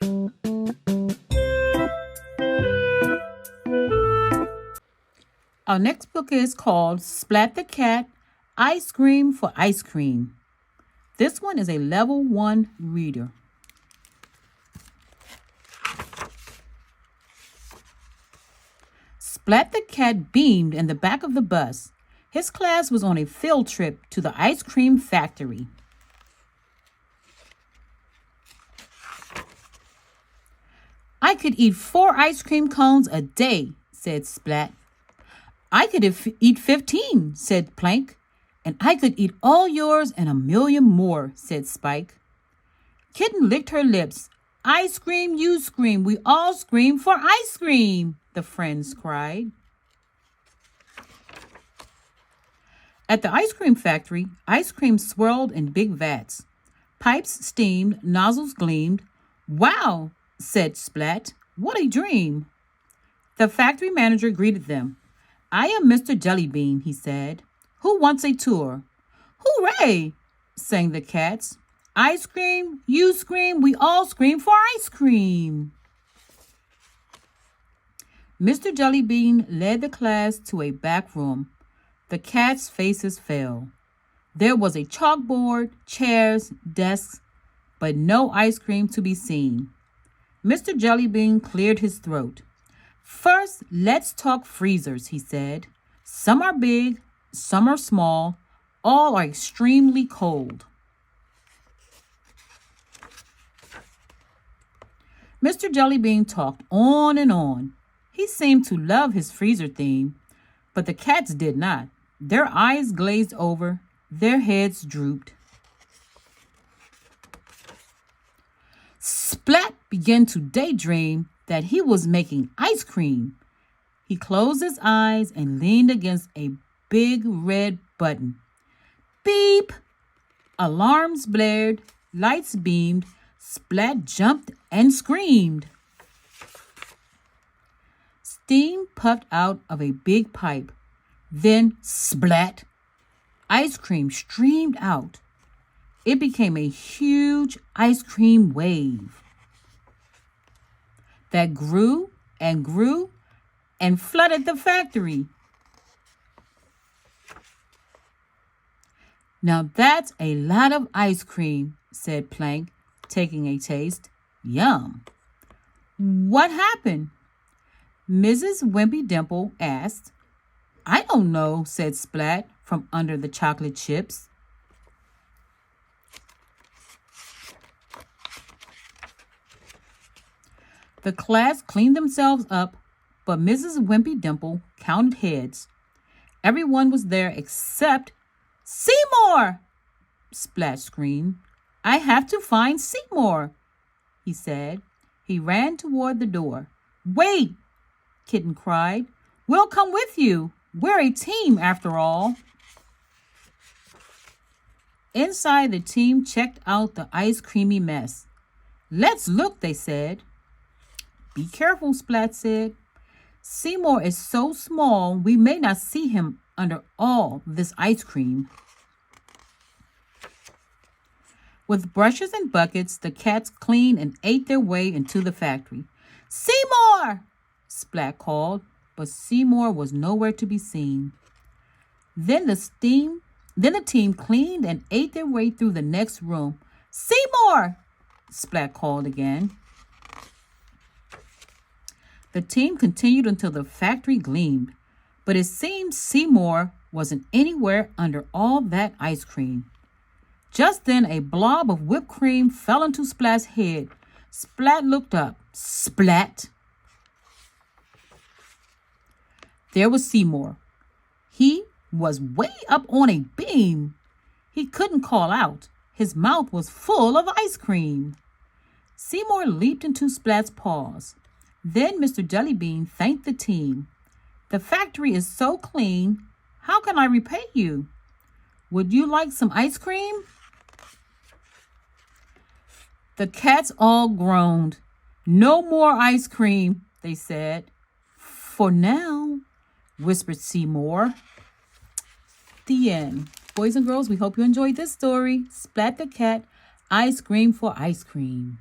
Our next book is called Splat the Cat, Ice Cream for Ice Cream. This one is a level 1 reader. Splat the cat beamed in the back of the bus. His class was on a field trip to the ice cream factory. I could eat 4 ice cream cones a day, said Splat. I could eat 15, said Plank. And I could eat all yours and a million more, said Spike. Kitten licked her lips. I scream, you scream, we all scream for ice cream, the friends cried. At the ice cream factory, ice cream swirled in big vats. Pipes steamed, nozzles gleamed. Wow, said Splat. What a dream. The factory manager greeted them. I am Mr. Jellybean, he said. Who wants a tour? Hooray, sang the cats. I scream, you scream, we all scream for ice cream. Mr. Jellybean led the class to a back room. The cats' faces fell. There was a chalkboard, chairs, desks, but no ice cream to be seen. Mr. Jellybean cleared his throat. First, let's talk freezers, he said. Some are big, some are small, all are extremely cold. Mr. Jellybean talked on and on. He seemed to love his freezer theme, but the cats did not. Their eyes glazed over, their heads drooped. Splat began to daydream that he was making ice cream. He closed his eyes and leaned against a big red button. Beep! Alarms blared, lights beamed, Splat jumped and screamed. Steam puffed out of a big pipe. Then splat! Ice cream streamed out. It became a huge ice cream wave that grew and grew and flooded the factory. Now that's a lot of ice cream, said Plank, taking a taste. Yum. What happened? Mrs. Wimpy Dimple asked. I don't know, said Splat from under the chocolate chips. The class cleaned themselves up, but Mrs. Wimpy Dimple counted heads. Everyone was there except Seymour! Splat screamed. I have to find Seymour, he said. He ran toward the door. Wait, Kitten cried. We'll come with you. We're a team after all. Inside, the team checked out the ice creamy mess. Let's look, they said. Be careful, Splat said. Seymour is so small we may not see him under all this ice cream. With brushes and buckets, the cats cleaned and ate their way into the factory. Seymour! Splat called, but Seymour was nowhere to be seen. Then the team cleaned and ate their way through the next room. Seymour! Splat called again. The team continued until the factory gleamed, but it seemed Seymour wasn't anywhere under all that ice cream. Just then a blob of whipped cream fell into Splat's head. Splat looked up. Splat! There was Seymour. He was way up on a beam. He couldn't call out. His mouth was full of ice cream. Seymour leaped into Splat's paws. Then Mr. Jellybean thanked the team. The factory is so clean. How can I repay you? Would you like some ice cream? The cats all groaned. No more ice cream, they said. For now, whispered Seymour. The end. Boys and girls, we hope you enjoyed this story. Splat the Cat, Ice Cream for Ice Cream.